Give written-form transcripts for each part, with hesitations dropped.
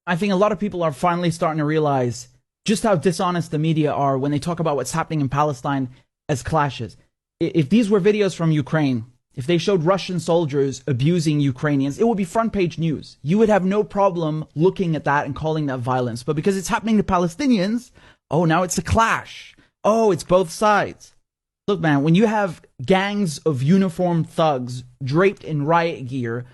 I think a lot of people are finally starting to realize just how dishonest the media are when they talk about what's happening in Palestine as clashes. If these were videos from Ukraine, if they showed Russian soldiers abusing Ukrainians, it would be front page news. You would have no problem looking at that and calling that violence. But because it's happening to Palestinians, oh, now it's a clash. Oh, it's both sides. Look, man, when you have gangs of uniformed thugs draped in riot gear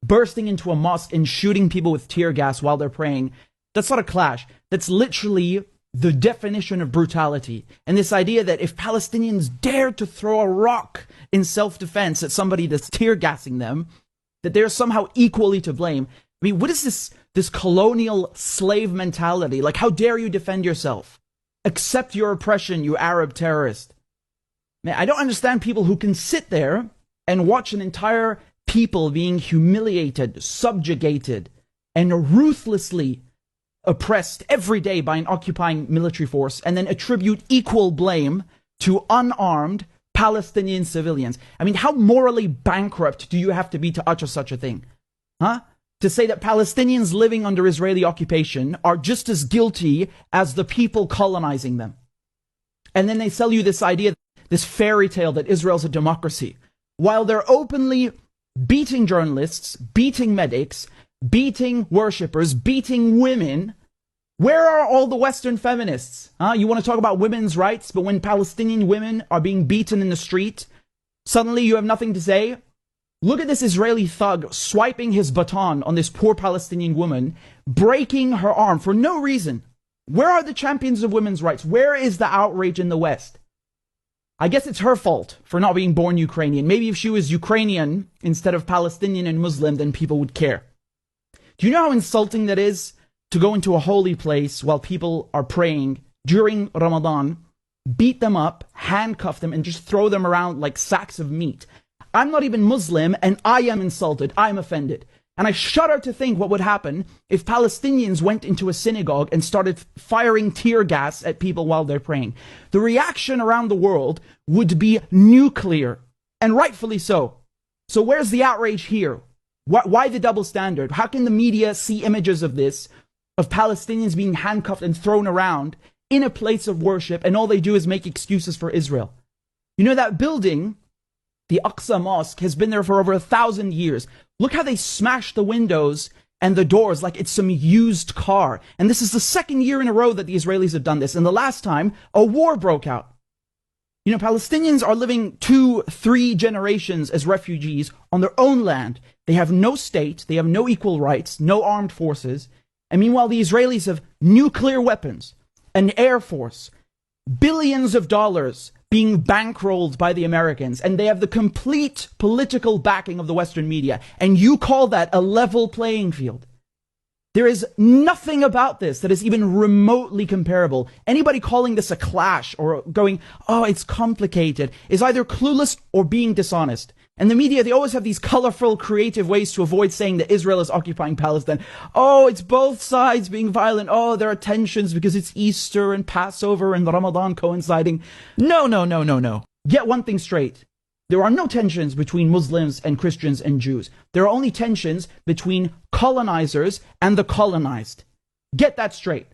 bursting into a mosque and shooting people with tear gas while they're praying, that's not a clash. That's literally the definition of brutality. And this idea that if Palestinians dare to throw a rock in self-defense at somebody that's tear gassing them, that they're somehow equally to blame. I mean, what is this colonial slave mentality? Like, how dare you defend yourself? Accept your oppression, you Arab terrorist. Man, I don't understand people who can sit there and watch an entire people being humiliated, subjugated, and ruthlessly oppressed every day by an occupying military force, and then attribute equal blame to unarmed Palestinian civilians. I mean, how morally bankrupt do you have to be to utter such a thing? Huh? To say that Palestinians living under Israeli occupation are just as guilty as the people colonizing them. And then they sell you this idea, this fairy tale that Israel's a democracy, while they're openly beating journalists, beating medics, beating worshippers, beating women. Where are all the Western feminists? You want to talk about women's rights, but when Palestinian women are being beaten in the street, suddenly you have nothing to say? Look at this Israeli thug swiping his baton on this poor Palestinian woman, breaking her arm for no reason. Where are the champions of women's rights? Where is the outrage in the West? I guess it's her fault for not being born Ukrainian. Maybe if she was Ukrainian instead of Palestinian and Muslim, then people would care. Do you know how insulting that is to go into a holy place while people are praying during Ramadan, beat them up, handcuff them, and just throw them around like sacks of meat? I'm not even Muslim, and I am insulted. I'm offended. And I shudder to think what would happen if Palestinians went into a synagogue and started firing tear gas at people while they're praying. The reaction around the world would be nuclear, and rightfully so. So where's the outrage here? Why the double standard? How can the media see images of this, of Palestinians being handcuffed and thrown around in a place of worship, and all they do is make excuses for Israel? You know, that building, the Aqsa Mosque, has been there for over 1,000 years. Look how they smashed the windows and the doors like it's some used car. And this is the second year in a row that the Israelis have done this. And the last time, a war broke out. You know, Palestinians are living 2-3 generations as refugees on their own land. They have no state, they have no equal rights, no armed forces. And meanwhile, the Israelis have nuclear weapons, an air force, billions of dollars being bankrolled by the Americans, and they have the complete political backing of the Western media. And you call that a level playing field? There is nothing about this that is even remotely comparable. Anybody calling this a clash or going, oh, it's complicated, is either clueless or being dishonest. And the media, they always have these colorful, creative ways to avoid saying that Israel is occupying Palestine. Oh, it's both sides being violent. Oh, there are tensions because it's Easter and Passover and Ramadan coinciding. No. Get one thing straight. There are no tensions between Muslims and Christians and Jews. There are only tensions between colonizers and the colonized. Get that straight.